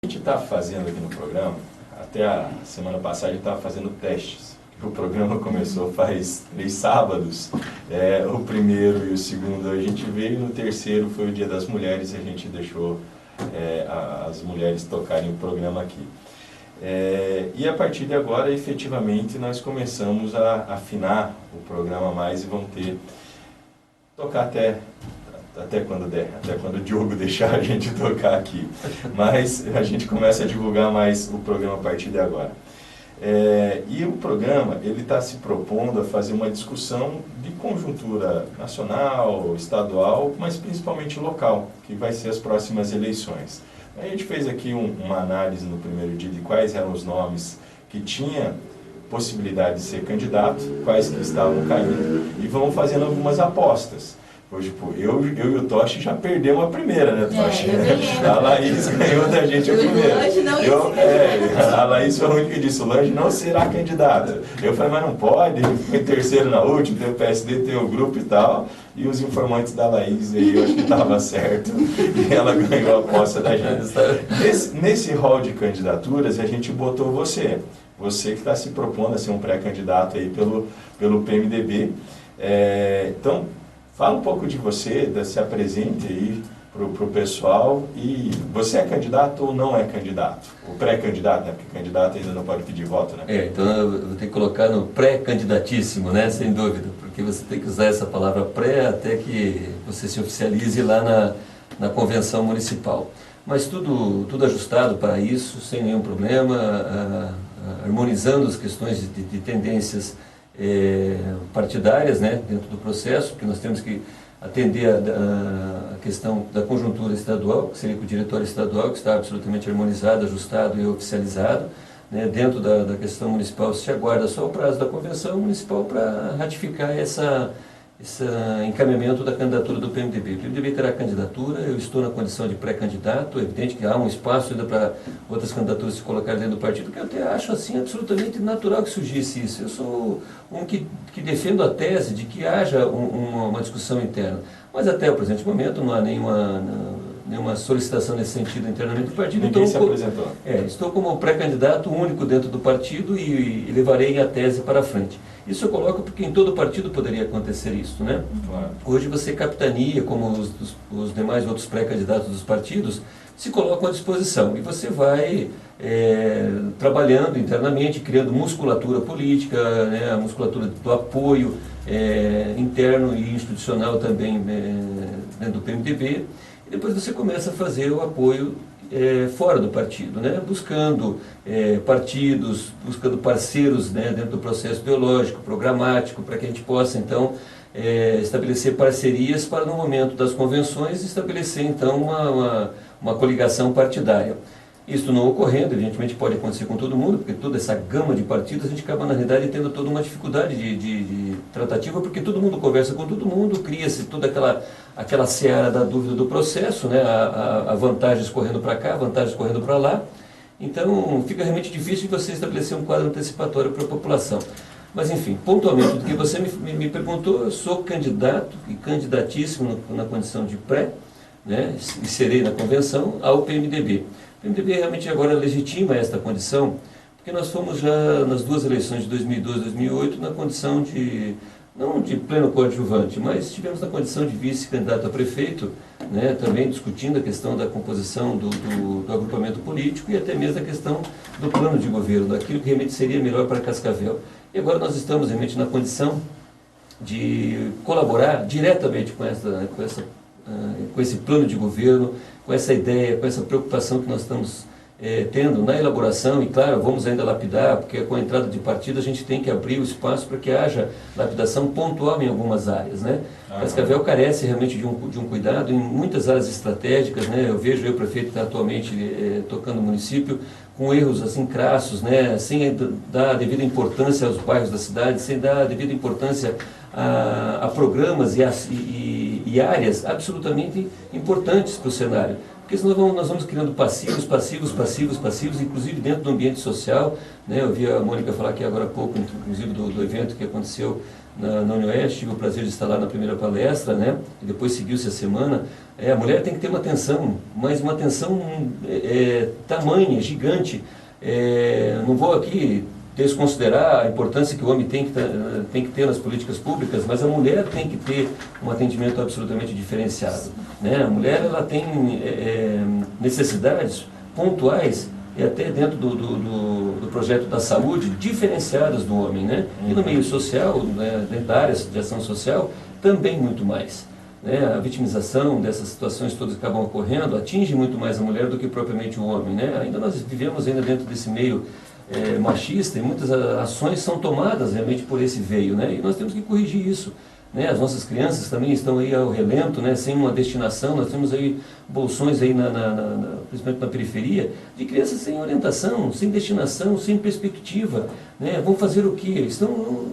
A gente está fazendo aqui no programa, até a semana passada a gente estava fazendo testes. O programa começou faz 3 sábados, o primeiro e o segundo a gente veio, no terceiro foi o Dia das Mulheres e a gente deixou as mulheres tocarem o programa aqui. E a partir de agora, efetivamente, nós começamos a afinar o programa mais e vamos tocar até quando der, até quando o Diogo deixar a gente tocar aqui. Mas a gente começa a divulgar mais o programa a partir de agora. E o programa ele está se propondo a fazer uma discussão de conjuntura nacional, estadual, mas principalmente local, que vai ser as próximas eleições. A gente fez aqui uma análise no primeiro dia de quais eram os nomes que tinham possibilidade de ser candidato, quais que estavam caindo, e vamos fazendo algumas apostas. Hoje, eu e o Toshi já perdemos a primeira, né, Toshi? A Laís ganhou da gente a primeira. A Laís foi a única que disse, o Lange não será candidata. Eu falei, mas não pode, foi terceiro na última, tem o PSD, tem o grupo e tal, e os informantes da Laís aí, eu acho que estava certo, e ela ganhou a aposta da gente. Nesse hall de candidaturas, a gente botou você que está se propondo a ser um pré-candidato aí pelo PMDB. Então, fala um pouco de você, se apresente aí para o pessoal. E você é candidato ou não é candidato? O pré-candidato, né? Porque candidato ainda não pode pedir voto, né? Então eu vou ter que colocar no pré-candidatíssimo, né? Sem dúvida, porque você tem que usar essa palavra pré até que você se oficialize lá na convenção municipal. Mas tudo ajustado para isso, sem nenhum problema, harmonizando as questões de tendências partidárias, né, dentro do processo, porque nós temos que atender a questão da conjuntura estadual, que seria com o diretório estadual, que está absolutamente harmonizado, ajustado e oficializado. Né, dentro da questão municipal se aguarda só o prazo da convenção municipal para ratificar esse encaminhamento da candidatura do PMDB. O PMDB terá candidatura, eu estou na condição de pré-candidato, é evidente que há um espaço ainda para outras candidaturas se colocarem dentro do partido, que eu até acho assim absolutamente natural que surgisse isso. Eu sou um que defendo a tese de que haja uma discussão interna, mas até o presente momento não há nenhuma solicitação nesse sentido internamente do partido. Ninguém se apresentou. Estou como pré-candidato único dentro do partido e levarei a tese para frente. Isso eu coloco porque em todo partido poderia acontecer isso, né? Claro. Hoje você capitania, como os demais outros pré-candidatos dos partidos, se colocam à disposição e você vai trabalhando internamente, criando musculatura política, né? A musculatura do apoio interno e institucional também dentro do PMDB. E depois você começa a fazer o apoio fora do partido, né? Buscando partidos, buscando parceiros, né? Dentro do processo ideológico, programático, para que a gente possa, então, estabelecer parcerias para, no momento das convenções, estabelecer, então, uma coligação partidária. Isso não ocorrendo, evidentemente pode acontecer com todo mundo, porque toda essa gama de partidos, a gente acaba, na realidade, tendo toda uma dificuldade de tratativa, porque todo mundo conversa com todo mundo, cria-se toda aquela seara da dúvida do processo, né? A vantagens correndo para cá, vantagens correndo para lá. Então, fica realmente difícil de você estabelecer um quadro antecipatório para a população. Mas, enfim, pontualmente, do que você me perguntou, eu sou candidato e candidatíssimo na condição de pré, né? E serei na convenção ao PMDB. O PMDB realmente agora legitima esta condição, porque nós fomos já nas 2 eleições de 2012 e 2008 na condição não de pleno coadjuvante, mas estivemos na condição de vice-candidato a prefeito, né, também discutindo a questão da composição do agrupamento político e até mesmo a questão do plano de governo, daquilo que realmente seria melhor para Cascavel. E agora nós estamos realmente na condição de colaborar diretamente com esse plano de governo, com essa ideia, com essa preocupação que nós estamos tendo na elaboração, e claro, vamos ainda lapidar, porque com a entrada de partido a gente tem que abrir o espaço para que haja lapidação pontual em algumas áreas, né? Cascavel carece realmente de um cuidado em muitas áreas estratégicas, né? Eu vejo o prefeito que está atualmente tocando o município com erros assim crassos, né? Sem dar a devida importância aos bairros da cidade, sem dar a devida importância a programas e áreas absolutamente importantes para o cenário. porque senão nós vamos criando passivos, inclusive dentro do ambiente social, né? Eu vi a Mônica falar aqui agora há pouco, inclusive do evento que aconteceu na Unioeste, tive o prazer de estar lá na primeira palestra, né? E depois seguiu-se a semana. A mulher tem que ter uma atenção, mas uma atenção tamanha, gigante. Não vou aqui desconsiderar a importância que o homem tem que ter nas políticas públicas, mas a mulher tem que ter um atendimento absolutamente diferenciado, né? A mulher ela tem necessidades pontuais e até dentro do projeto da saúde diferenciadas do homem, né? E no meio social, né, dentro da área de ação social, também muito mais. Né? A vitimização dessas situações todas que acabam ocorrendo atinge muito mais a mulher do que propriamente o homem, né? Ainda nós vivemos ainda dentro desse meio machista e muitas ações são tomadas realmente por esse veio, né? E nós temos que corrigir isso, né? As nossas crianças também estão aí ao relento, né? Sem uma destinação. Nós temos aí bolsões aí principalmente na periferia, de crianças sem orientação, sem destinação, sem perspectiva, né? Vão fazer o quê? Estão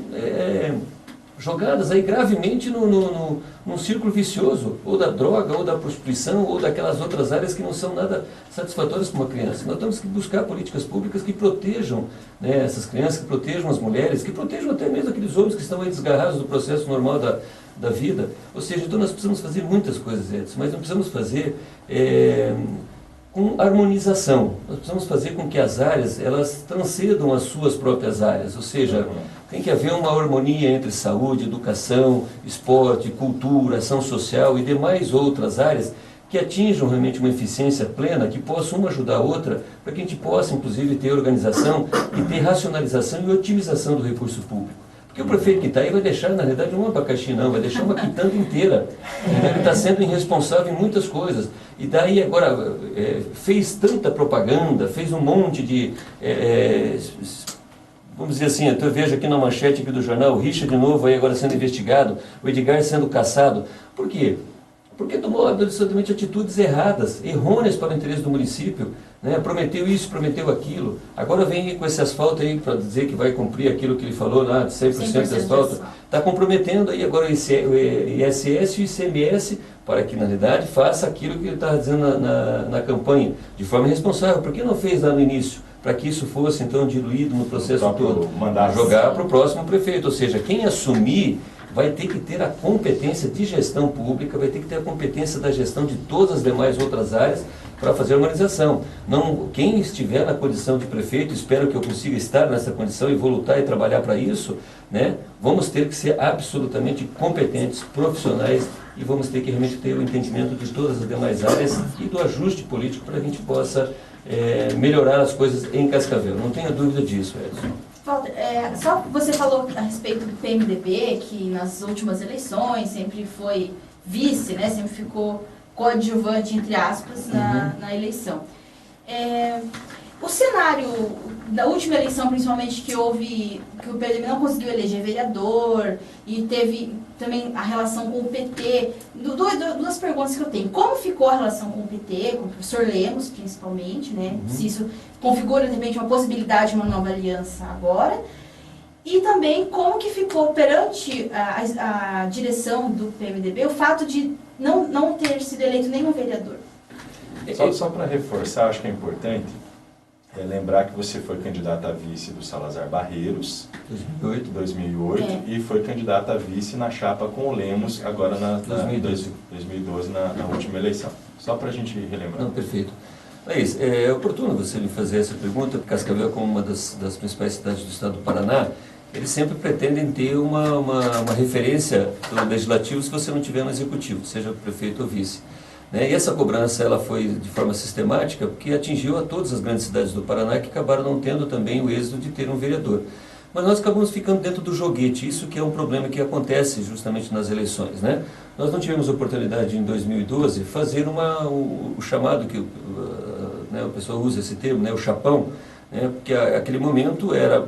jogadas aí gravemente num círculo vicioso, ou da droga, ou da prostituição, ou daquelas outras áreas que não são nada satisfatórias para uma criança. Nós temos que buscar políticas públicas que protejam, né, essas crianças, que protejam as mulheres, que protejam até mesmo aqueles homens que estão aí desgarrados do processo normal da vida. Ou seja, então nós precisamos fazer muitas coisas, Edson, mas não precisamos fazer com harmonização. Nós precisamos fazer com que as áreas elas transcendam as suas próprias áreas, ou seja, tem que haver uma harmonia entre saúde, educação, esporte, cultura, ação social e demais outras áreas que atinjam realmente uma eficiência plena, que possam uma ajudar a outra, para que a gente possa, inclusive, ter organização e ter racionalização e otimização do recurso público. Porque o prefeito que está aí vai deixar, na realidade, não um abacaxi não, vai deixar uma quitanda inteira. Ele está sendo irresponsável em muitas coisas. E daí agora fez tanta propaganda, fez um monte de... vamos dizer assim, eu vejo aqui na manchete aqui do jornal, o Richa de novo aí agora sendo investigado, o Edgar sendo caçado. Por quê? Porque tomou absolutamente atitudes erradas, errôneas para o interesse do município, né? Prometeu isso, prometeu aquilo. Agora vem com esse asfalto aí para dizer que vai cumprir aquilo que ele falou lá, de 100% de asfalto. Está comprometendo aí agora o ISS e o ICMS para que, na realidade, faça aquilo que ele estava dizendo na campanha, de forma responsável. Por que não fez lá no início? Para que isso fosse, então, diluído no processo todo. Jogar para o próximo prefeito. Ou seja, quem assumir vai ter que ter a competência de gestão pública, vai ter que ter a competência da gestão de todas as demais outras áreas para fazer a harmonização. Não, quem estiver na condição de prefeito, espero que eu consiga estar nessa condição e vou lutar e trabalhar para isso, né? Vamos ter que ser absolutamente competentes, profissionais e vamos ter que realmente ter o entendimento de todas as demais áreas e do ajuste político para que a gente possa melhorar as coisas em Cascavel. Não tenha dúvida disso, Edson. Walter, só você falou a respeito do PMDB, que nas últimas eleições sempre foi vice, né? Sempre ficou coadjuvante, entre aspas, na eleição. O cenário da última eleição, principalmente, que o PMDB não conseguiu eleger vereador e teve também a relação com o PT. Duas perguntas que eu tenho. Como ficou a relação com o PT, com o professor Lemos, principalmente, né? Se isso configura, de repente, uma possibilidade de uma nova aliança agora. E também como que ficou perante a direção do PMDB o fato de não ter sido eleito nenhum vereador. Só para reforçar, acho que é importante lembrar que você foi candidata a vice do Salazar Barreiros, 2008, e foi candidata a vice na chapa com o Lemos, agora 2012, na última eleição. Só para a gente relembrar. Não, perfeito. É oportuno você me fazer essa pergunta, porque Cascavel, como uma das principais cidades do estado do Paraná, eles sempre pretendem ter uma referência do legislativo se você não tiver no executivo, seja prefeito ou vice. E essa cobrança ela foi de forma sistemática porque atingiu a todas as grandes cidades do Paraná que acabaram não tendo também o êxito de ter um vereador. Mas nós acabamos ficando dentro do joguete, isso que é um problema que acontece justamente nas eleições, né? Nós não tivemos oportunidade em 2012 fazer o chamado, que o pessoal usa esse termo, o chapão, porque aquele momento era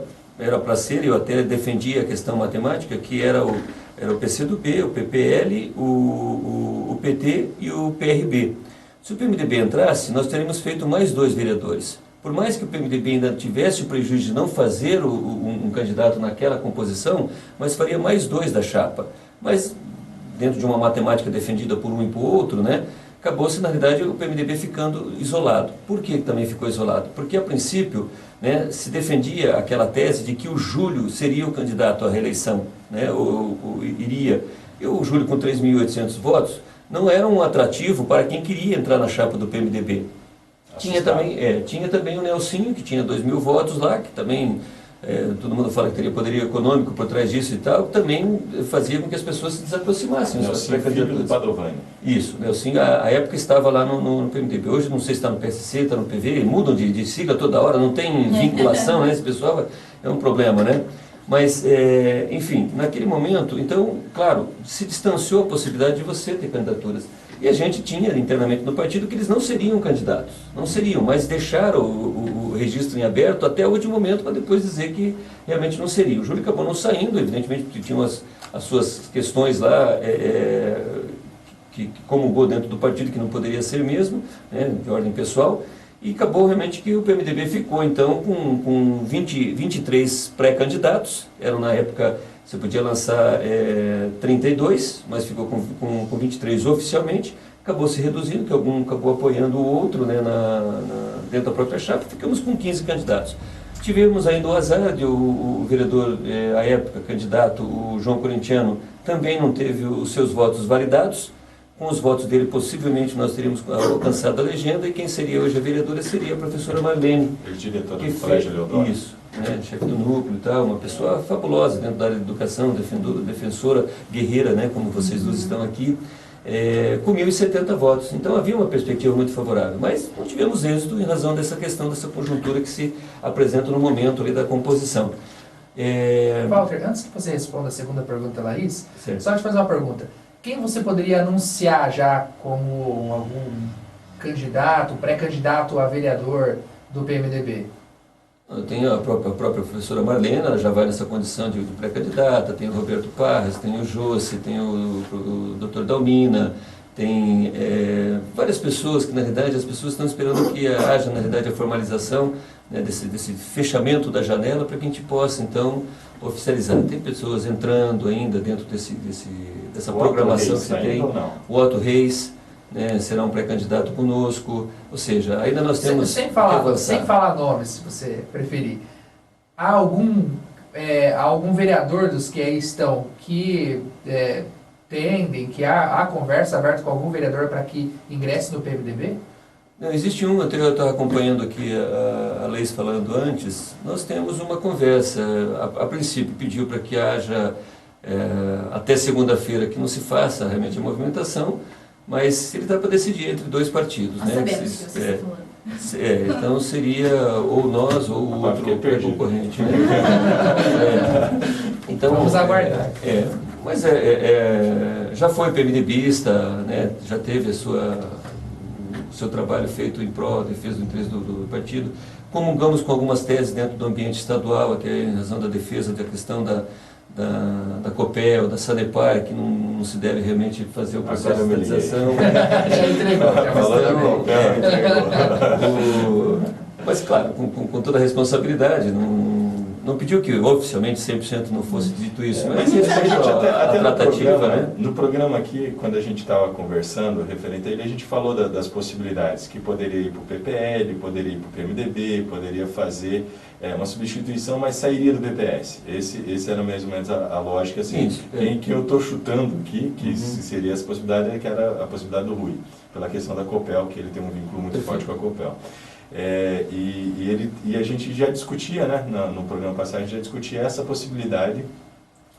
para ser, eu até defendia a questão matemática, que era o PCdoB, o PPL, o PT e o PRB. Se o PMDB entrasse, nós teríamos feito mais 2 vereadores. Por mais que o PMDB ainda tivesse o prejuízo de não fazer um candidato naquela composição, mas faria mais 2 da chapa. Mas, dentro de uma matemática defendida por um e por outro, acabou-se, na realidade, o PMDB ficando isolado. Por que também ficou isolado? Porque, a princípio, né, se defendia aquela tese de que o Júlio seria o candidato à reeleição, né, iria. E o Júlio, com 3.800 votos, não era um atrativo para quem queria entrar na chapa do PMDB. Tinha também o Nelsinho, que tinha 2.000 votos lá, que também... todo mundo fala que teria poderio econômico por trás disso e tal, também fazia com que as pessoas se desaproximassem. Nelsinho, filho do Padovani. Isso, Nelsinho, a época estava lá no PMDB, hoje não sei se está no PSC, está no PV, mudam de sigla toda hora, não tem vinculação, né? Esse pessoal é um problema, né? Mas, enfim, naquele momento, então, claro, se distanciou a possibilidade de você ter candidaturas. E a gente tinha internamente no partido que eles não seriam candidatos, não seriam, mas deixaram o registro em aberto até o último momento para depois dizer que realmente não seria. O Júlio acabou não saindo, evidentemente, porque tinha as suas questões lá, que comungou dentro do partido, que não poderia ser mesmo, né, de ordem pessoal, e acabou realmente que o PMDB ficou, então, com 23 pré-candidatos, eram na época... Você podia lançar 32, mas ficou com 23 oficialmente, acabou se reduzindo, que algum acabou apoiando o outro, né, dentro da própria chapa, ficamos com 15 candidatos. Tivemos ainda o azar de o vereador, à época, candidato, o João Corintiano, também não teve os seus votos validados. Com os votos dele, possivelmente, nós teríamos alcançado a legenda, e quem seria hoje a vereadora seria a professora Marlene. Diretora do Colégio Leodoro. Isso, né, chefe do núcleo e tal, uma pessoa fabulosa dentro da área de educação, defensora, guerreira, né, como vocês duas estão aqui, com 1.070 votos. Então havia uma perspectiva muito favorável, mas não tivemos êxito em razão dessa questão, dessa conjuntura que se apresenta no momento ali da composição. Walter, antes que você responda a segunda pergunta, Laís, Certo. só te fazer uma pergunta. Quem você poderia anunciar já como algum candidato, pré-candidato a vereador do PMDB? Eu tenho a própria professora Marlene, ela já vai nessa condição de pré-candidata, tem o Roberto Parras, tem o Jossi, tem o Dr. Dalmina, tem várias pessoas que, na realidade, as pessoas estão esperando que haja, na realidade, a formalização, né, desse fechamento da janela para que a gente possa, então, oficializar. Tem pessoas entrando ainda dentro dessa programação que você tem. O Otto Reis, né, será um pré-candidato conosco, ou seja, ainda nós temos... Sem falar nomes, se você preferir. Há algum vereador dos que aí estão que tendem, que há conversa aberta com algum vereador para que ingresse no PMDB? Não, existe um, eu estava acompanhando aqui a Leis falando antes, nós temos uma conversa, a princípio pediu para que haja, até segunda-feira, que não se faça realmente a movimentação, mas ele está para decidir entre dois partidos. Nós sabemos que você está falando. Então seria ou nós ou o outro concorrente. Né? Então, vamos aguardar. Mas já foi PMDBista, né? Já teve o seu trabalho feito em prol da defesa do interesse do partido. Comungamos com algumas teses dentro do ambiente estadual, até em razão da defesa da questão da COPEL, da Sanepar, que não se deve realmente fazer o processo de estatização. Já entregou. Mas, claro, com toda a responsabilidade, não pediu que oficialmente 100% não fosse dito isso, mas até a tratativa, né? No programa aqui, quando a gente estava conversando, referente a ele, a gente falou das possibilidades, que poderia ir para o PPL, poderia ir para o PMDB, poderia fazer uma substituição, mas sairia do BPS. Esse era mais ou menos a lógica, assim, que eu estou chutando aqui, que seria essa possibilidade, que era a possibilidade do Rui, pela questão da COPEL, que ele tem um vínculo muito forte com a COPEL. E a gente já discutia, né, no programa passado, a gente já discutia essa possibilidade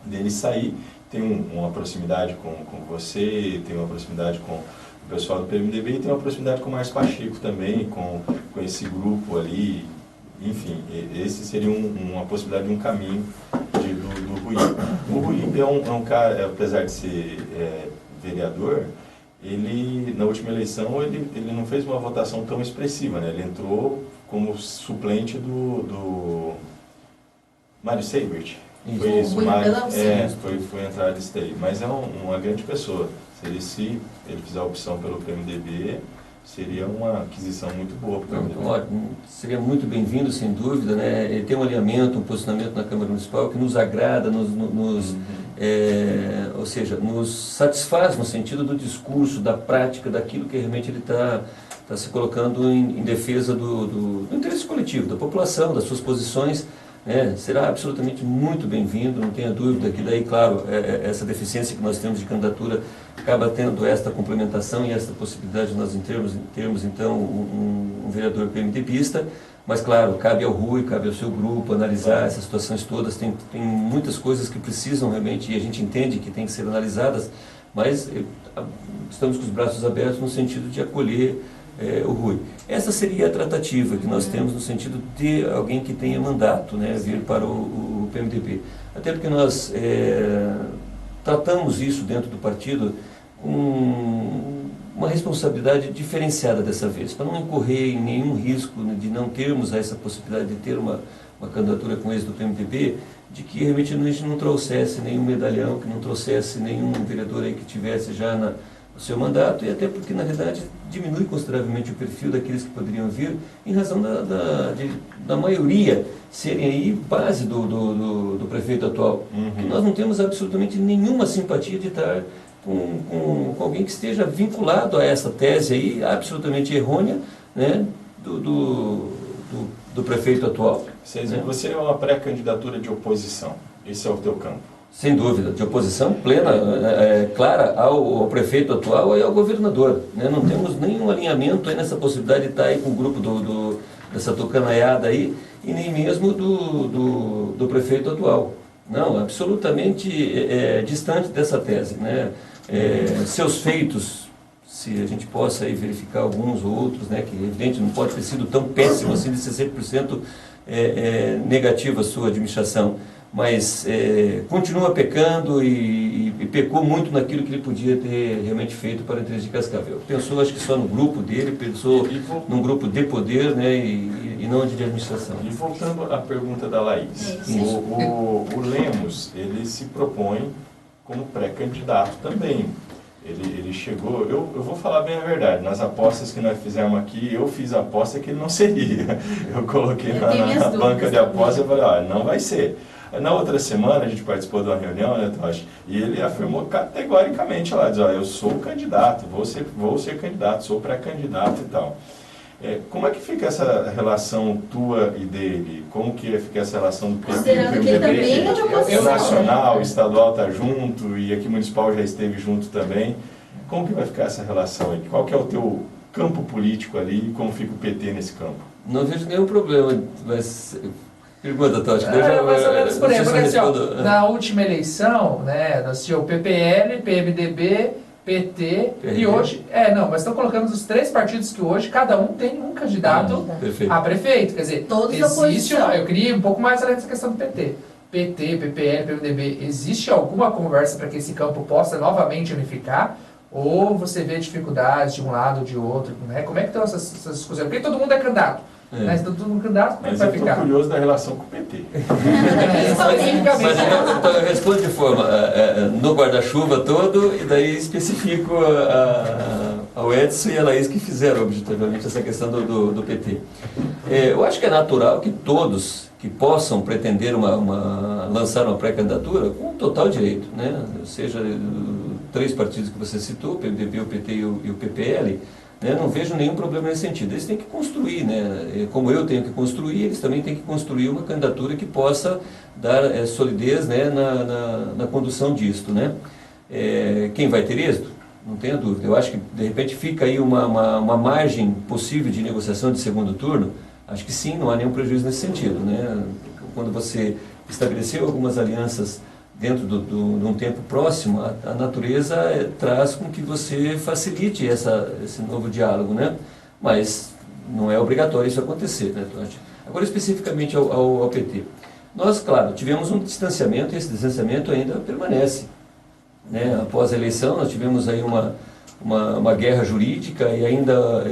dele sair. Tem uma proximidade com você, tem uma proximidade com o pessoal do PMDB e tem uma proximidade com o Márcio Pacheco também, com esse grupo ali. Enfim, esse seria uma possibilidade de um caminho do Rui. O Rui é um cara, apesar de ser vereador, ele, na última eleição, ele não fez uma votação tão expressiva, né? Ele entrou como suplente do Mário Seibert. Foi isso, Mário, foi entrar de esteio. Mas é uma grande pessoa. Se ele fizer a opção pelo PMDB, seria uma aquisição muito boa para o PMDB. Seria muito bem-vindo, sem dúvida, né? Ele tem um alinhamento, um posicionamento na Câmara Municipal que nos agrada, nos ou seja, nos satisfaz no sentido do discurso, da prática, daquilo que realmente ele está se colocando em defesa do interesse coletivo, da população, das suas posições, né? Será absolutamente muito bem-vindo, não tenha dúvida que daí, claro, essa deficiência que nós temos de candidatura acaba tendo esta complementação e esta possibilidade de nós termos então um vereador PMDBista, mas claro, cabe ao Rui, cabe ao seu grupo analisar essas situações todas, tem muitas coisas que precisam realmente, e a gente entende que tem que ser analisadas, mas estamos com os braços abertos no sentido de acolher o Rui. Essa seria a tratativa que nós temos no sentido de alguém que tenha mandato, né, vir para o PMDB. Até porque nós tratamos isso dentro do partido com uma responsabilidade diferenciada dessa vez, para não incorrer em nenhum risco de não termos essa possibilidade de ter uma candidatura com êxito do PMDB, de que realmente a gente não trouxesse nenhum medalhão, que não trouxesse nenhum vereador aí que tivesse já no seu mandato, e até porque, na realidade, diminui consideravelmente o perfil daqueles que poderiam vir, em razão da maioria serem aí base do prefeito atual. Que nós não temos absolutamente nenhuma simpatia de estar com alguém que esteja vinculado a essa tese aí, absolutamente errônea, né, do prefeito atual. Você é uma pré-candidatura de oposição, esse é o teu campo. Sem dúvida, de oposição plena, clara ao prefeito atual e ao governador, né? Não temos nenhum alinhamento aí nessa possibilidade de estar aí com o grupo dessa tucanaiada aí, e nem mesmo do prefeito atual. Não, absolutamente distante dessa tese, né? Seus feitos, se a gente possa aí verificar alguns ou outros, né, que evidente não pode ter sido tão péssimo assim de 60% negativa a sua administração, mas continua pecando e pecou muito naquilo que ele podia ter realmente feito para a Teresa de Cascavel. Pensou, acho que só no grupo dele, pensou num grupo de poder, né, e não de administração. E voltando à pergunta da Laís, o Lemos, ele se propõe como pré-candidato também. Ele chegou, eu vou falar bem a verdade, nas apostas que nós fizemos aqui, eu fiz a aposta que ele não seria. Eu coloquei na banca de aposta e falei, olha, não vai ser. Na outra semana a gente participou de uma reunião, né, Tocha? E ele afirmou categoricamente lá, diz, olha, eu sou candidato, vou ser candidato, sou pré-candidato e tal. Como é que fica essa relação tua e dele? Como que fica essa relação do Considerando que ele também é de oposição, nacional, né? Estadual está junto e aqui municipal já esteve junto também. Como que vai ficar essa relação aí? Qual que é o teu campo político ali e como fica o PT nesse campo? Não vejo nenhum problema, mas... Pergunta, Tocha. Mais ou menos por aí, porque assim, na última eleição, né, nós tínhamos o PPL, PMDB, PT, e hoje, mas estão colocando os três partidos que hoje, cada um tem um candidato a prefeito, quer dizer, todos existe, eu queria um pouco mais além dessa questão do PT, PPL, PMDB, existe alguma conversa para que esse campo possa novamente unificar, ou você vê dificuldades de um lado ou de outro, né? Como é que estão essas discussões? Porque todo mundo é candidato. Mas todo mundo candidato, como é que vai ficar? Mas eu estou curioso da relação com o PT. Mas então eu respondo de forma, no guarda-chuva todo, e daí especifico ao Edson e a Laís que fizeram objetivamente essa questão do PT. Eu acho que é natural que todos que possam pretender lançar uma pré-candidatura com total direito, né? Seja três partidos que você citou, o PMDB, o PT e o PPL, né? Não vejo nenhum problema nesse sentido. Eles têm que construir, né? Como eu tenho que construir, eles também têm que construir uma candidatura que possa dar solidez, né, na condução disto, né? Quem vai ter êxito? Não tenha dúvida. Eu acho que, de repente, fica aí uma margem possível de negociação de segundo turno. Acho que sim, não há nenhum prejuízo nesse sentido, né? Quando você estabeleceu algumas alianças dentro de um tempo próximo, a natureza traz com que você facilite esse novo diálogo, né? Mas não é obrigatório isso acontecer, né? Agora, especificamente ao PT. Nós, claro, tivemos um distanciamento e esse distanciamento ainda permanece, né? Após a eleição, nós tivemos aí uma guerra jurídica e ainda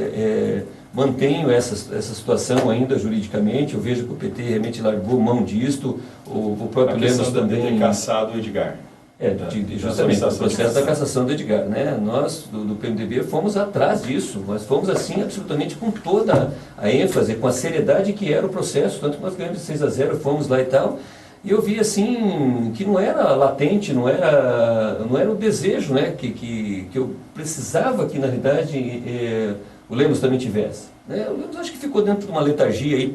mantenho essa situação ainda juridicamente. Eu vejo que o PT realmente largou mão disto, o próprio Lemos também... ter caçado o Edgar. Justamente, o processo da cassação do Edgar, né? Nós, do PMDB, fomos atrás disso, mas fomos assim absolutamente com toda a ênfase, com a seriedade que era o processo, tanto que nós ganhamos 6-0, fomos lá e tal, E eu vi assim que não era latente, não era o desejo, né, que eu precisava que na realidade o Lemos também tivesse. Né? O Lemos acho que ficou dentro de uma letargia aí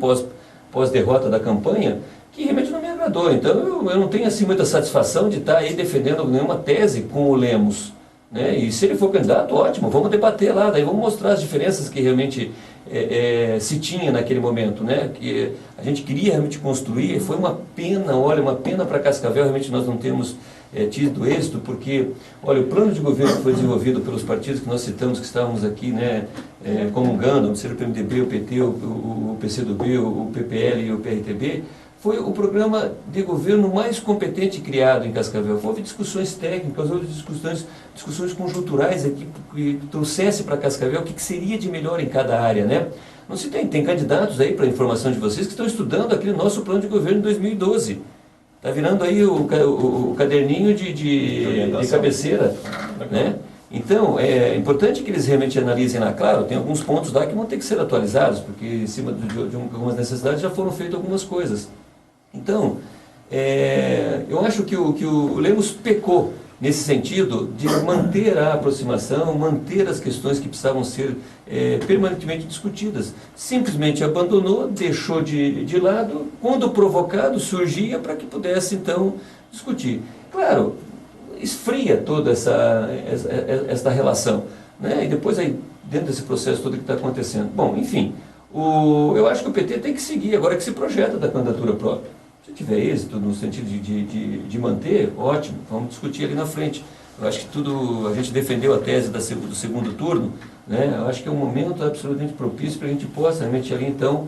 pós-derrota da campanha, que realmente não me agradou. Então eu não tenho assim muita satisfação de estar aí defendendo nenhuma tese com o Lemos. Né? E se ele for candidato, ótimo, vamos debater lá, daí vamos mostrar as diferenças que realmente se tinha naquele momento, né? Que a gente queria realmente construir. Foi uma pena, olha, uma pena para Cascavel, realmente nós não temos tido êxito, porque, olha, o plano de governo que foi desenvolvido pelos partidos que nós citamos, que estávamos aqui, né, comungando, o PMDB, o PT, o PCdoB, o PPL e o PRTB, foi o programa de governo mais competente criado em Cascavel. Houve discussões técnicas, houve discussões conjunturais aqui que trouxesse para Cascavel o que seria de melhor em cada área, né? Não se tem candidatos aí, para a informação de vocês, que estão estudando aquele nosso plano de governo de 2012. Está virando aí o caderninho de cabeceira, né? Então, é importante que eles realmente analisem lá. Claro, tem alguns pontos lá que vão ter que ser atualizados, porque em cima de algumas necessidades já foram feitas algumas coisas. Então, eu acho que o Lemos pecou nesse sentido de manter a aproximação, manter as questões que precisavam ser permanentemente discutidas. Simplesmente abandonou, deixou de lado, quando provocado surgia para que pudesse então discutir. Claro, esfria toda essa relação, né? E depois aí, dentro desse processo todo que está acontecendo. Bom, enfim, eu acho que o PT tem que seguir, agora que se projeta da candidatura própria. Se tiver êxito no sentido de manter, ótimo, vamos discutir ali na frente. Eu acho que a gente defendeu a tese do segundo turno, né? Eu acho que é um momento absolutamente propício para a gente possa realmente ali então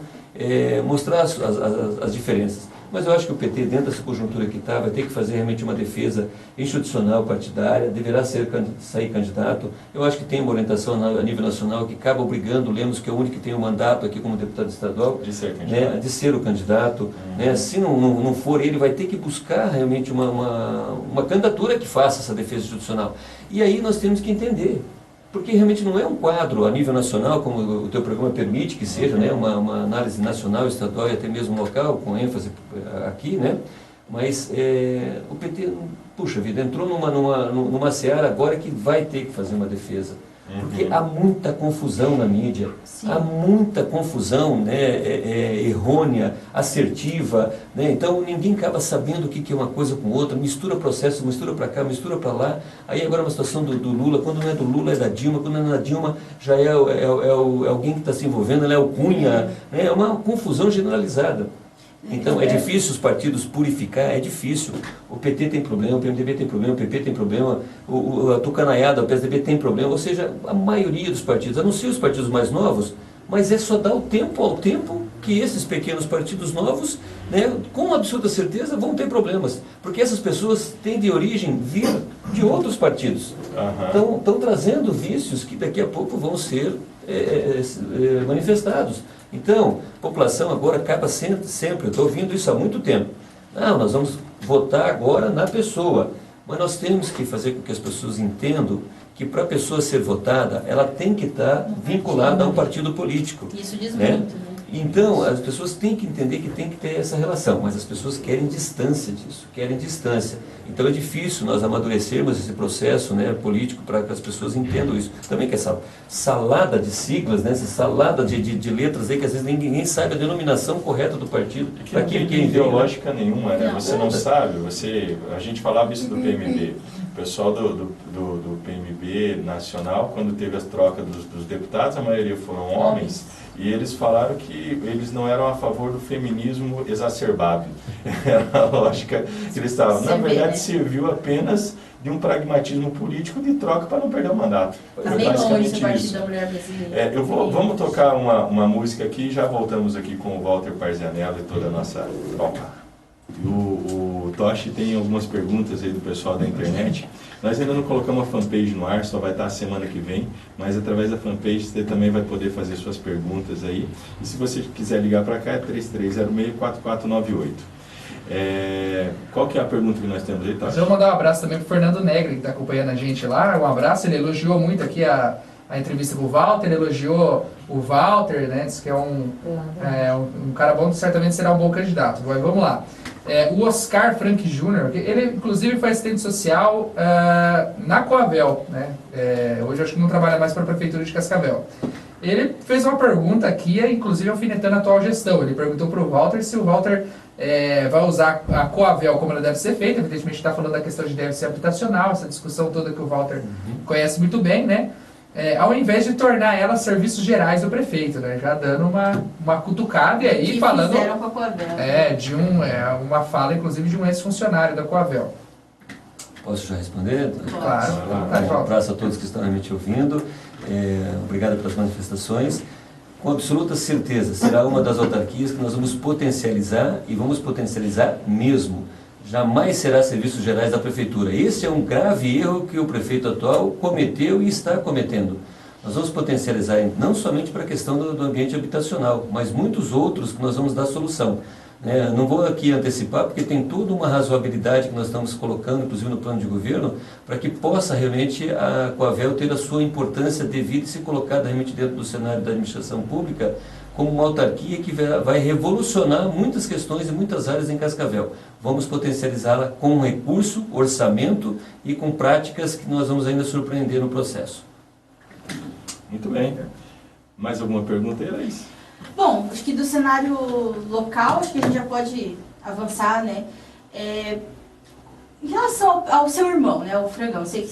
mostrar as diferenças. Mas eu acho que o PT, dentro dessa conjuntura que está, vai ter que fazer realmente uma defesa institucional partidária, deverá sair candidato. Eu acho que tem uma orientação a nível nacional que acaba obrigando o Lemos, que é o único que tem o mandato aqui como deputado estadual, de ser candidato. Né, de ser o candidato. Né? Se não for ele, vai ter que buscar realmente uma candidatura que faça essa defesa institucional. E aí nós temos que entender, porque realmente não é um quadro a nível nacional, como o teu programa permite que seja, né, uma análise nacional, estadual e até mesmo local, com ênfase aqui, né? Mas o PT, puxa vida, entrou numa seara agora que vai ter que fazer uma defesa. Porque há muita confusão na mídia, Sim. há muita confusão, né, errônea, assertiva, né? Então ninguém acaba sabendo o que é uma coisa com outra, mistura processo, mistura para cá, mistura para lá. Aí agora uma situação do Lula, quando não é do Lula é da Dilma, quando não é da Dilma já é alguém que está se envolvendo, é o Cunha, né? É uma confusão generalizada. Então é difícil os partidos purificar, é difícil. O PT tem problema, o PMDB tem problema, o PP tem problema, a Tucanaiada, o PSDB tem problema, ou seja, a maioria dos partidos, a não ser os partidos mais novos, mas é só dar o tempo ao tempo que esses pequenos partidos novos, né, com absoluta certeza, vão ter problemas. Porque essas pessoas têm de origem vir de outros partidos. Estão trazendo vícios que daqui a pouco vão ser manifestados. Então, a população agora acaba sempre, eu estou ouvindo isso há muito tempo. Não, nós vamos votar agora na pessoa. Mas nós temos que fazer com que as pessoas entendam que para a pessoa ser votada, ela tem que estar vinculada a um partido político. Isso diz né? muito, né? Então, as pessoas têm que entender que tem que ter essa relação, mas as pessoas querem distância disso, querem distância. Então é difícil nós amadurecermos esse processo, né, político para que as pessoas entendam isso. Também que essa salada de siglas, né, essa salada de letras aí, que às vezes ninguém sabe a denominação correta do partido. Que não tem ideológica nenhuma, né? Você não sabe, a gente falava isso do PMB. O pessoal do PMB nacional, quando teve as trocas dos deputados, a maioria foram homens. E eles falaram que eles não eram a favor do feminismo exacerbado. Era a lógica que eles estavam. Na verdade, serviu apenas de um pragmatismo político de troca para não perder o mandato. Está bem longe esse Partido da Mulher Brasileira. Vamos tocar uma música aqui e já voltamos aqui com o Walter Parzianello e toda a nossa tropa. O Toshi tem algumas perguntas aí do pessoal da internet. Nós ainda não colocamos a fanpage no ar, só vai estar a semana que vem, mas através da fanpage você também vai poder fazer suas perguntas aí. E se você quiser ligar para cá, é 3306-4498. Qual que é a pergunta que nós temos aí, Toshi? Eu vou mandar um abraço também para o Fernando Negri, que está acompanhando a gente lá. Um abraço, ele elogiou muito aqui a entrevista com o Walter, elogiou o Walter, né? Disse que é um cara bom, que certamente será um bom candidato. Mas vamos lá. O Oscar Frank Jr., ele inclusive foi assistente social na Coavel, né? Hoje acho que não trabalha mais para a Prefeitura de Cascavel. Ele fez uma pergunta aqui, inclusive alfinetando a atual gestão. Ele perguntou para o Walter se o Walter vai usar a Coavel como ela deve ser feita. Evidentemente está falando da questão de deve ser habitacional, essa discussão toda que o Walter conhece muito bem, né? Ao invés de tornar ela serviços gerais do prefeito, né? Já dando uma cutucada e aí que falando fizeram com a Coavel. uma fala inclusive de um ex-funcionário da Coavel. Posso já responder? Claro. Um abraço a todos que estão realmente ouvindo. Obrigado pelas manifestações. Com absoluta certeza, será uma das autarquias que nós vamos potencializar e vamos potencializar mesmo. Jamais será serviços gerais da prefeitura. Esse é um grave erro que o prefeito atual cometeu e está cometendo. Nós vamos potencializar não somente para a questão do ambiente habitacional, mas muitos outros que nós vamos dar solução. Não vou aqui antecipar, porque tem toda uma razoabilidade que nós estamos colocando, inclusive no plano de governo, para que possa realmente a Coavel ter a sua importância devida e ser colocada realmente dentro do cenário da administração pública como uma autarquia que vai revolucionar muitas questões e muitas áreas em Cascavel. Vamos potencializá-la com recurso, orçamento e com práticas que nós vamos ainda surpreender no processo. Muito bem. Mais alguma pergunta aí, Laís? Bom, acho que do cenário local, acho que a gente já pode avançar, né? Em relação ao seu irmão, né, o Frangão, sei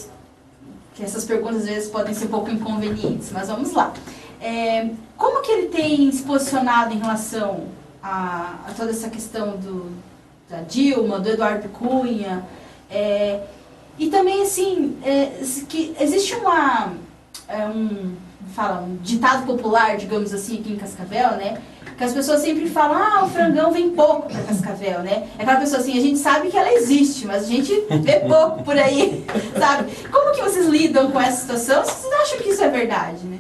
que essas perguntas às vezes podem ser um pouco inconvenientes, mas vamos lá. Como que ele tem se posicionado em relação a toda essa questão da Dilma, do Eduardo Cunha? E também, assim, que existe um ditado popular, digamos assim, aqui em Cascavel, né? Que as pessoas sempre falam, o Frangão vem pouco para Cascavel, né? É aquela pessoa assim, a gente sabe que ela existe, mas a gente vê pouco por aí, sabe? Como que vocês lidam com essa situação? Vocês acham que isso é verdade, né?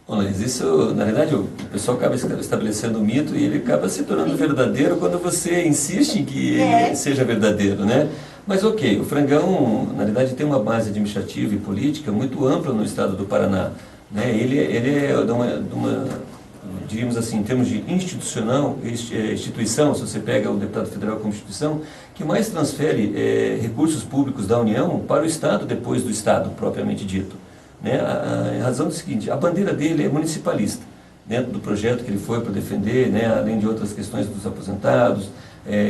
Bom, Laís, isso, na verdade, o pessoal acaba estabelecendo um mito e ele acaba se tornando verdadeiro quando você insiste em que ele seja verdadeiro, né? Mas ok, o Frangão, na verdade, tem uma base administrativa e política muito ampla no estado do Paraná, né? Ele é de uma, diríamos assim, em termos de instituição, se você pega o deputado federal como instituição, que mais transfere recursos públicos da União para o Estado depois do Estado, propriamente dito. A razão é o seguinte, a bandeira dele é municipalista, dentro do projeto que ele foi para defender, além de outras questões dos aposentados,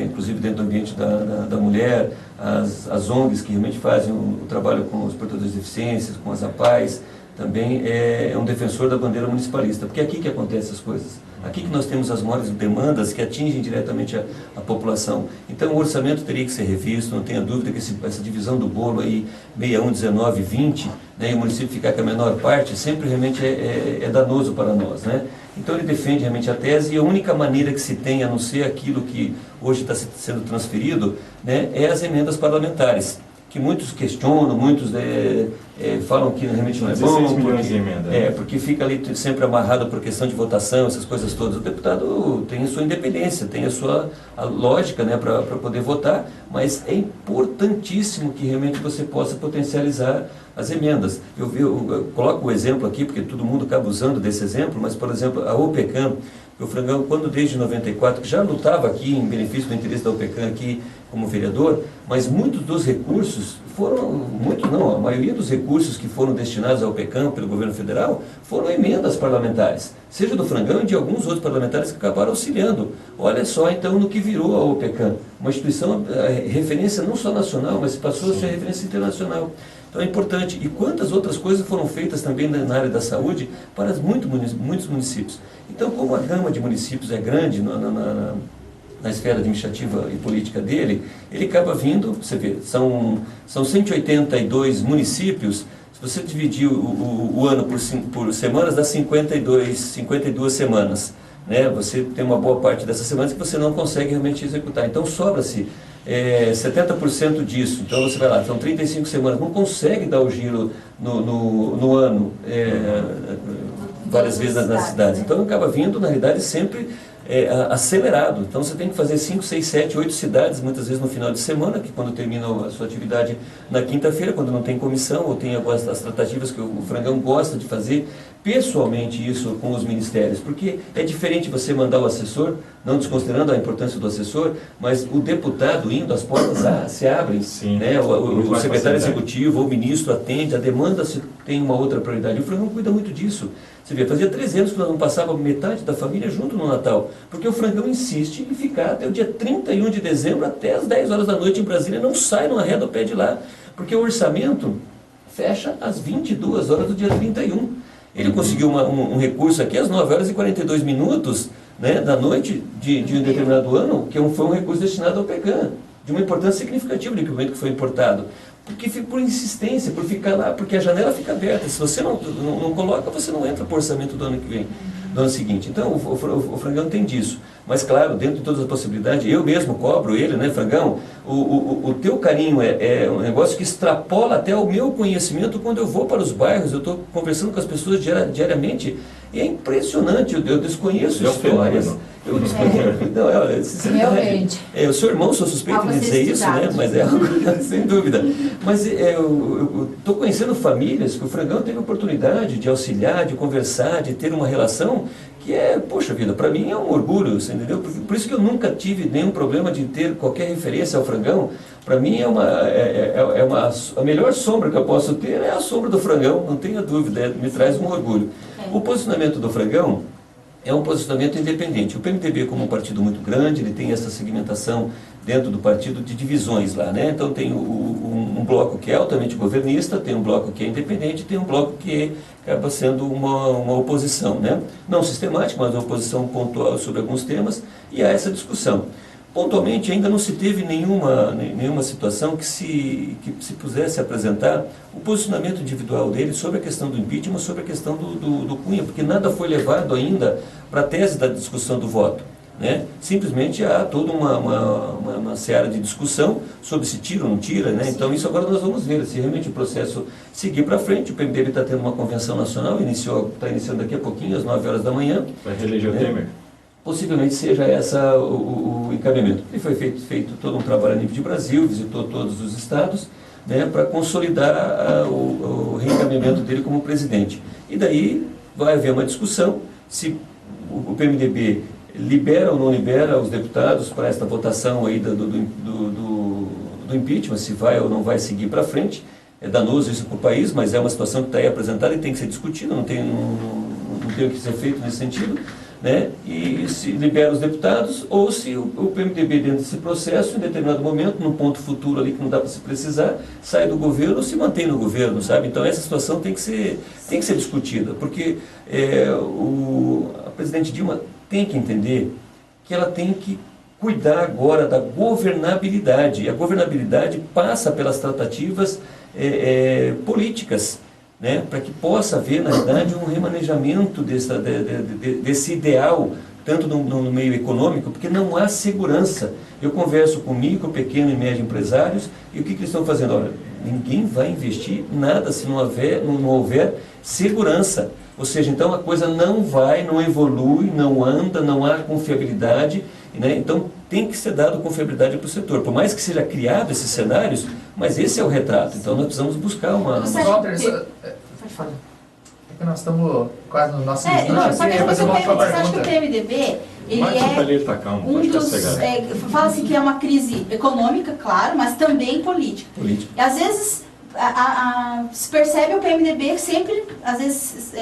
inclusive dentro do ambiente da mulher, as ONGs que realmente fazem o trabalho com os portadores de deficiências, com as APAES, também é um defensor da bandeira municipalista, porque é aqui que acontecem as coisas. Aqui que nós temos as maiores demandas que atingem diretamente a população. Então o orçamento teria que ser revisto, não tenha dúvida que essa divisão do bolo aí, 61, 19, 20, e o município ficar com a menor parte, sempre realmente é danoso para nós, né? Então ele defende realmente a tese e a única maneira que se tem, a não ser aquilo que hoje está sendo transferido, é as emendas parlamentares, que muitos questionam, muitos falam que realmente não é bom, 16 milhões de emendas. Porque fica ali sempre amarrado por questão de votação, essas coisas todas. O deputado tem a sua independência, tem a lógica para poder votar, mas é importantíssimo que realmente você possa potencializar as emendas. Eu coloco o exemplo aqui, porque todo mundo acaba usando desse exemplo, mas, por exemplo, a OPECAM, o Frangão, quando desde 94, que já lutava aqui em benefício do interesse da OPECAM aqui como vereador, mas muitos dos recursos a maioria dos recursos que foram destinados ao OPECAM pelo governo federal foram emendas parlamentares, seja do Frangão e de alguns outros parlamentares que acabaram auxiliando. Olha só então no que virou a OPECAM, uma instituição referência não só nacional, mas passou a ser referência internacional. Então é importante. E quantas outras coisas foram feitas também na área da saúde para muitos municípios. Então, como a gama de municípios é grande na esfera administrativa e política dele, ele acaba vindo, você vê, são 182 municípios, se você dividir o ano por semanas, dá 52 semanas. Você tem uma boa parte dessas semanas que você não consegue realmente executar. Então, sobra-se 70% disso. Então, você vai lá, são 35 semanas, não consegue dar o giro no ano, várias vezes nas cidades. Então, acaba vindo, na realidade, sempre acelerado. Então você tem que fazer 5, 6, 7, 8 cidades, muitas vezes no final de semana, que quando termina a sua atividade na quinta-feira, quando não tem comissão, ou tem as tratativas que o Frangão gosta de fazer, pessoalmente isso com os ministérios, porque é diferente você mandar o assessor, não desconsiderando a importância do assessor, mas o deputado indo, as portas se abrem, Sim, né? O secretário facilidade. executivo ou o ministro atende, a demanda se tem uma outra prioridade. O Frangão cuida muito disso. Você vê, fazia 3 anos que nós não passávamos metade da família junto no Natal, porque o Frangão insiste em ficar até o dia 31 de dezembro, até as 10 horas da noite em Brasília, não sai, não arreda o pé de lá, porque o orçamento fecha às 22 horas do dia 31. Ele conseguiu um recurso aqui às 9 horas e 42 minutos, né, da noite de um determinado ano, que foi um recurso destinado ao PECAM, de uma importância significativa do equipamento que foi importado. Porque por insistência, por ficar lá, porque a janela fica aberta. Se você não coloca, você não entra para o orçamento do ano que vem, do ano seguinte. Então, o Frangão tem disso. Mas, claro, dentro de todas as possibilidades, eu mesmo cobro ele, né, Frangão? O teu carinho é um negócio que extrapola até o meu conhecimento quando eu vou para os bairros. Eu estou conversando com as pessoas diariamente e é impressionante, eu desconheço histórias. Eu desconheço. Não, Realmente. Eu sou irmão, sou suspeito de dizer isso, né? Mas é algo, sem dúvida. Mas eu estou conhecendo famílias que o Frangão teve a oportunidade de auxiliar, de conversar, de ter uma relação que poxa vida, para mim é um orgulho, você entendeu? Por isso que eu nunca tive nenhum problema de ter qualquer referência ao Frangão. Para mim a melhor sombra que eu posso ter é a sombra do Frangão, não tenha dúvida, me traz um orgulho. O posicionamento do Frangão é um posicionamento independente. O PMDB, como um partido muito grande, ele tem essa segmentação dentro do partido de divisões lá, né? Então tem um bloco que é altamente governista, tem um bloco que é independente, tem um bloco que acaba sendo uma oposição, né? Não sistemática, mas uma oposição pontual sobre alguns temas, e há essa discussão. Pontualmente, ainda não se teve nenhuma situação que se pudesse apresentar o posicionamento individual dele sobre a questão do impeachment, sobre a questão do Cunha, porque nada foi levado ainda para a tese da discussão do voto, né? Simplesmente há toda uma seara de discussão sobre se tira ou não tira, né? Então isso agora nós vamos ver, se realmente o processo seguir para frente. O PMDB está tendo uma convenção nacional, está iniciando daqui a pouquinho, às 9 horas da manhã. Vai reeleger o Temer? Possivelmente seja essa o encaminhamento. E foi feito todo um trabalho a nível de Brasil, visitou todos os estados, né, para consolidar o reencaminhamento dele como presidente. E daí vai haver uma discussão se o PMDB libera ou não libera os deputados para esta votação aí do impeachment, se vai ou não vai seguir para frente. É danoso isso para o país, mas é uma situação que está aí apresentada e tem que ser discutida, não tem o que ser feito nesse sentido. Né? E se libera os deputados, ou se o PMDB, dentro desse processo, em determinado momento, num ponto futuro ali que não dá para se precisar, sai do governo ou se mantém no governo, sabe? Então essa situação tem que ser discutida, porque a presidente Dilma tem que entender que ela tem que cuidar agora da governabilidade, e a governabilidade passa pelas tratativas políticas, né, para que possa haver, na verdade, um remanejamento desse ideal, tanto no meio econômico, porque não há segurança. Eu converso com micro, pequeno e médio empresários, e o que eles estão fazendo? Olha, ninguém vai investir nada se não houver segurança. Ou seja, então a coisa não evolui, não anda, não há confiabilidade, né? Então tem que ser dado confiabilidade para o setor. Por mais que seja criado esses cenários, mas esse é o retrato. Então nós precisamos buscar uma... Walter, pode falar. É que nós estamos quase no nosso limite. Só que você acha que o PMDB, ele tá calmo, um dos... fala-se que é uma crise econômica, claro, mas também política. E às vezes se percebe o PMDB sempre, às vezes,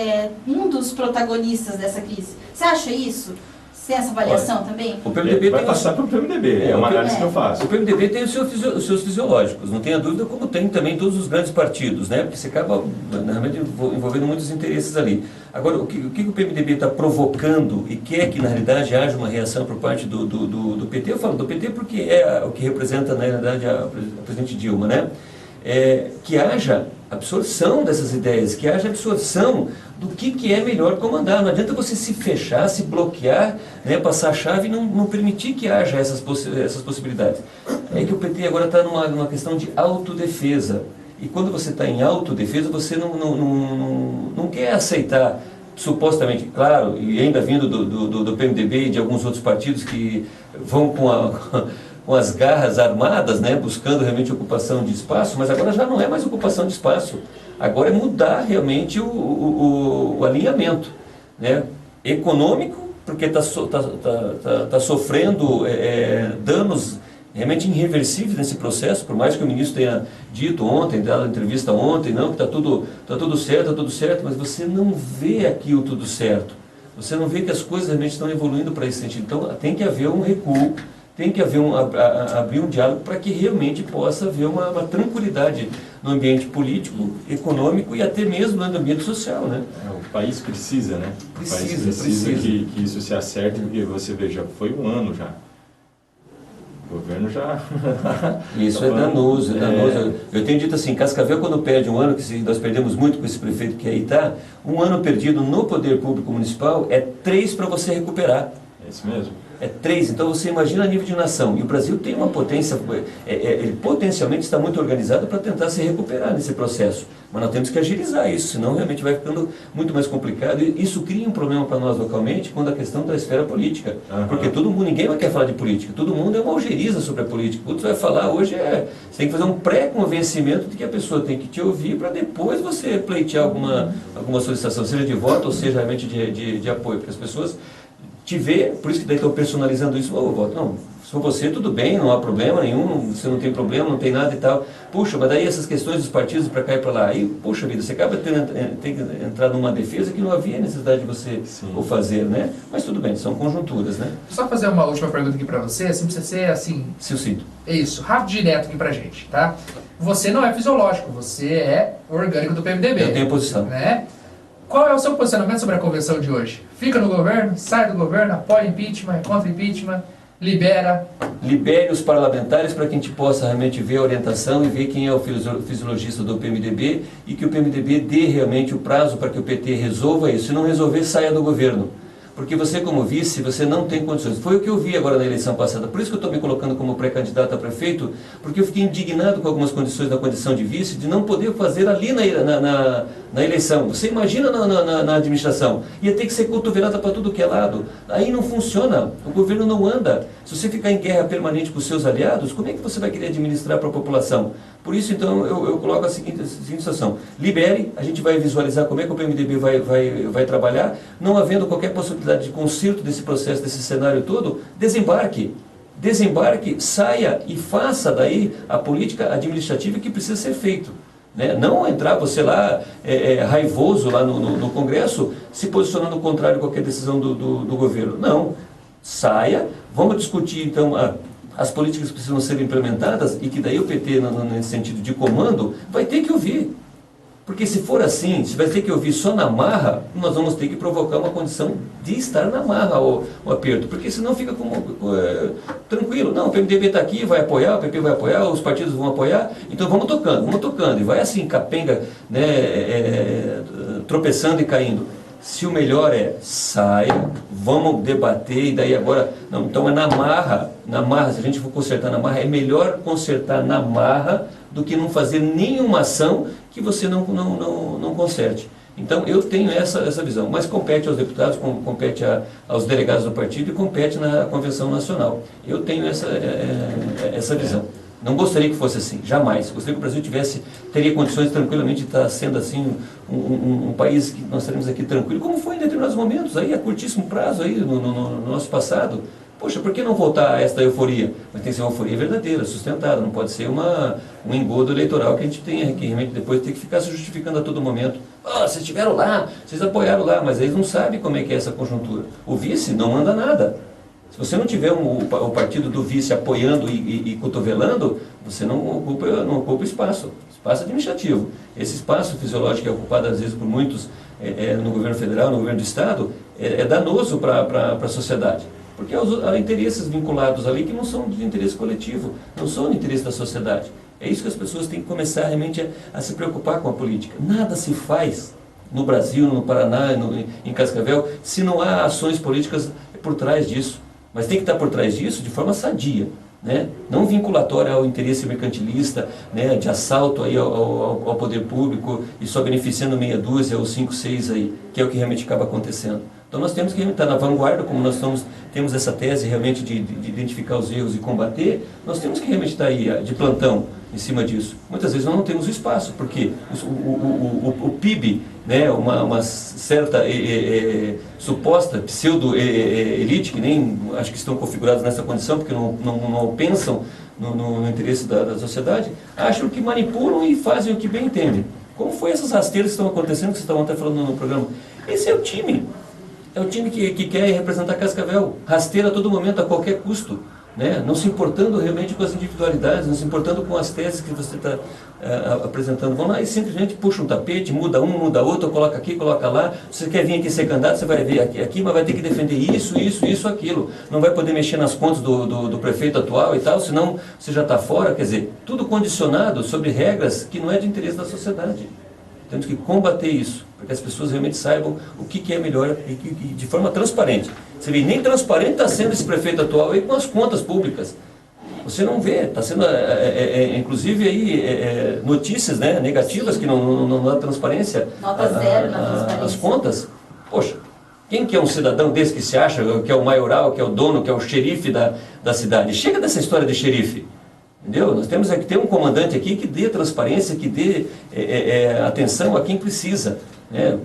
um dos protagonistas dessa crise. Você acha isso? Tem essa avaliação também? O PMDB vai passar para o PMDB, é uma análise que eu faço. O PMDB tem os seus fisiológicos, não tenha dúvida, como tem também todos os grandes partidos, né? Porque você acaba, realmente, envolvendo muitos interesses ali. Agora, o que o PMDB está provocando e quer que, na realidade, haja uma reação por parte do PT, eu falo do PT porque é o que representa, na realidade, a presidente Dilma, né? Que haja absorção dessas ideias, que haja absorção do que é melhor comandar. Não adianta você se fechar, se bloquear, né, passar a chave e não permitir que haja essas possibilidades. É que o PT agora está numa questão de autodefesa. E quando você está em autodefesa, você não quer aceitar supostamente, claro, e ainda vindo do PMDB e de alguns outros partidos que vão com as garras armadas, né, buscando realmente ocupação de espaço, mas agora já não é mais ocupação de espaço, agora é mudar realmente o alinhamento, né, econômico, porque está sofrendo danos realmente irreversíveis nesse processo, por mais que o ministro tenha dito ontem, dado entrevista ontem, não, que está tudo certo, mas você não vê aquilo tudo certo. Você não vê que as coisas realmente estão evoluindo para esse sentido. Então tem que haver um recuo, tem que haver abrir um diálogo para que realmente possa haver uma tranquilidade no ambiente político, econômico e até mesmo no ambiente social, né? O país precisa, né? Precisa. Que isso se acerte, porque você vê, já foi um ano já. O governo já... Isso é danoso, é danoso. Eu tenho dito assim, Cascavel quando perde um ano, que nós perdemos muito com esse prefeito que aí está, um ano perdido no poder público municipal é 3 para você recuperar. É isso mesmo. É 3, então você imagina a nível de nação. E o Brasil tem uma potência, ele potencialmente está muito organizado para tentar se recuperar nesse processo. Mas nós temos que agilizar isso, senão realmente vai ficando muito mais complicado. E isso cria um problema para nós localmente quando a questão da esfera política. Porque todo mundo, ninguém vai querer falar de política, todo mundo é uma algeriza sobre a política. O que você vai falar hoje você tem que fazer um pré-convencimento de que a pessoa tem que te ouvir para depois você pleitear alguma solicitação, seja de voto ou seja realmente de apoio, porque as pessoas te vê, por isso que daí estão personalizando isso, voto, não, se for você tudo bem, não há problema nenhum, você não tem problema, não tem nada e tal, puxa, mas daí essas questões dos partidos para cá e para lá, aí, puxa vida, você acaba tendo que entrar numa defesa que não havia necessidade de você o fazer, né? Mas tudo bem, são conjunturas, né? Só fazer uma última pergunta aqui para você, assim, precisa ser assim... Sucinto. É isso, rápido e direto aqui pra gente, tá? Você não é fisiológico, você é orgânico do PMDB. Eu tenho posição. Né? Qual é o seu posicionamento sobre a convenção de hoje? Fica no governo, sai do governo, apoia impeachment, é contra impeachment, libera? Libere os parlamentares para que a gente possa realmente ver a orientação e ver quem é o fisiologista do PMDB e que o PMDB dê realmente o prazo para que o PT resolva isso. Se não resolver, saia do governo. Porque você como vice, você não tem condições. Foi o que eu vi agora na eleição passada. Por isso que eu estou me colocando como pré-candidato a prefeito, porque eu fiquei indignado com algumas condições da condição de vice, de não poder fazer ali na eleição. Você imagina na administração. Ia ter que ser cotovelada para tudo que é lado. Aí não funciona. O governo não anda. Se você ficar em guerra permanente com os seus aliados, como é que você vai querer administrar para a população? Por isso, então, eu coloco a seguinte situação. Libere, a gente vai visualizar como é que o PMDB vai trabalhar, não havendo qualquer possibilidade de conserto desse processo, desse cenário todo, desembarque. Desembarque, saia e faça daí a política administrativa que precisa ser feito. Né? Não entrar você lá raivoso lá no Congresso, se posicionando contrário a qualquer decisão do governo. Não. Saia, vamos discutir então as políticas que precisam ser implementadas e que daí o PT, nesse sentido de comando, vai ter que ouvir. Porque se for assim, se vai ter que ouvir só na marra, nós vamos ter que provocar uma condição de estar na marra o aperto, porque senão fica tranquilo. Não, o PMDB está aqui, vai apoiar, o PP vai apoiar, os partidos vão apoiar, então vamos tocando, e vai assim, capenga, né, tropeçando e caindo. Se o melhor saia, vamos debater, e daí agora, não, então é na marra, se a gente for consertar na marra, é melhor consertar na marra do que não fazer nenhuma ação que você não conserte. Então eu tenho essa visão, mas compete aos deputados, compete aos delegados do partido e compete na Convenção Nacional. Eu tenho essa visão. Não gostaria que fosse assim, jamais. Gostaria que o Brasil teria condições tranquilamente de estar sendo assim um país que nós estaremos aqui tranquilo, como foi em determinados momentos, aí a curtíssimo prazo aí no nosso passado. Poxa, por que não voltar a esta euforia? Mas tem que ser uma euforia verdadeira, sustentada, não pode ser um engodo eleitoral que a gente tenha que realmente depois ter que ficar se justificando a todo momento. Vocês estiveram lá, vocês apoiaram lá, mas eles não sabem como é que é essa conjuntura. O vice não manda nada. Se você não tiver o partido do vice apoiando e cotovelando, você não ocupa espaço administrativo. Esse espaço fisiológico é ocupado às vezes por muitos no governo federal, no governo do estado, é danoso para a sociedade. Porque há interesses vinculados ali que não são de interesse coletivo, não são de interesse da sociedade. É isso que as pessoas têm que começar realmente a se preocupar com a política. Nada se faz no Brasil, no Paraná, em Cascavel, se não há ações políticas por trás disso. Mas tem que estar por trás disso de forma sadia. né? Não vinculatória ao interesse mercantilista, né? De assalto aí ao poder público e só beneficiando meia dúzia ou 5, 6 aí, que é o que realmente acaba acontecendo. Então nós temos que estar na vanguarda, como nós temos essa tese realmente de identificar os erros e combater, nós temos que realmente estar aí de plantão em cima disso. Muitas vezes nós não temos o espaço, porque o PIB, né, uma certa suposta pseudo-elite, que nem acho que estão configurados nessa condição, porque não pensam no interesse da sociedade, acham que manipulam e fazem o que bem entendem. Como foi essas rasteiras que estão acontecendo, que vocês estavam até falando no programa? Esse é o time. É o time que quer representar Cascavel, rasteira a todo momento, a qualquer custo, né? Não se importando realmente com as individualidades, não se importando com as teses que você está apresentando. Vão lá e simplesmente puxa um tapete, muda um, muda outro, coloca aqui, coloca lá. Você quer vir aqui ser candidato, você vai vir aqui, mas vai ter que defender isso, aquilo. Não vai poder mexer nas contas do prefeito atual e tal, senão você já está fora. Quer dizer, tudo condicionado sobre regras que não é de interesse da sociedade. Temos que combater isso, para que as pessoas realmente saibam o que é melhor e de forma transparente. Você vê, nem transparente está sendo esse prefeito atual aí com as contas públicas. Você não vê, está sendo, inclusive, aí, notícias, né, negativas que não dá transparência. Nota zero na transparência. As contas. Poxa, quem que é um cidadão desse que se acha que é o maioral, que é o dono, que é o xerife da cidade? Chega dessa história de xerife. Entendeu? Nós temos que ter um comandante aqui que dê transparência, que dê atenção a quem precisa, né?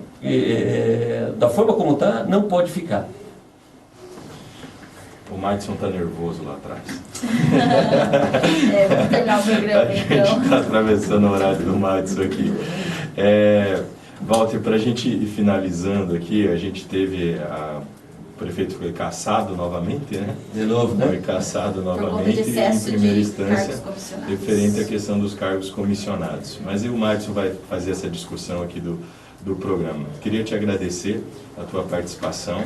Da forma como está, não pode ficar. O Madison está nervoso lá atrás. Vamos terminar o programa, A gente então. está atravessando o horário do Madison aqui. Walter, para a gente ir finalizando aqui, a gente teve o prefeito foi cassado novamente, né? De novo, né? Foi cassado Por conta novamente de excesso em primeira de instância, cargos comissionados. referente à questão dos cargos comissionados. Mas o Madison vai fazer essa discussão aqui do programa. Queria te agradecer a tua participação,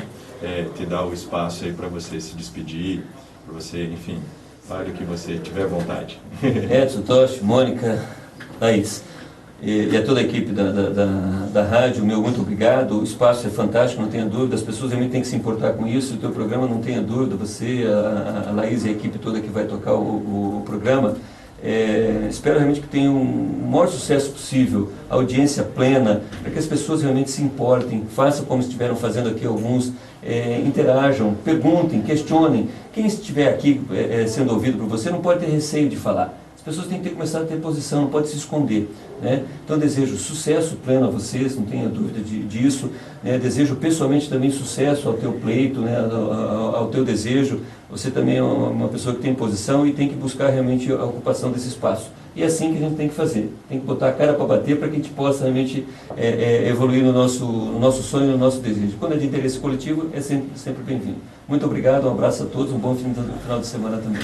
te dar o espaço aí para você se despedir, para você, enfim, fale o que você tiver vontade. Edson, Toshi, Mônica, Thaís. E a toda a equipe da rádio, meu muito obrigado. O espaço é fantástico, não tenha dúvida. As pessoas realmente têm que se importar com isso. O teu programa, não tenha dúvida. Você, a Laís e a equipe toda que vai tocar o programa, espero realmente que tenha o maior sucesso possível, audiência plena, para que as pessoas realmente se importem, façam como estiveram fazendo aqui alguns, interajam, perguntem, questionem. Quem estiver aqui sendo ouvido por você não pode ter receio de falar. As pessoas têm que começar a ter posição, não pode se esconder, né? Então desejo sucesso pleno a vocês, não tenha dúvida disso, né? Desejo pessoalmente também sucesso ao teu pleito, né? ao teu desejo. Você também é uma pessoa que tem posição e tem que buscar realmente a ocupação desse espaço. E é assim que a gente tem que fazer, tem que botar a cara para bater para que a gente possa realmente evoluir no nosso sonho, no nosso desejo. Quando é de interesse coletivo, é sempre bem-vindo. Muito obrigado, um abraço a todos, um bom final de semana também.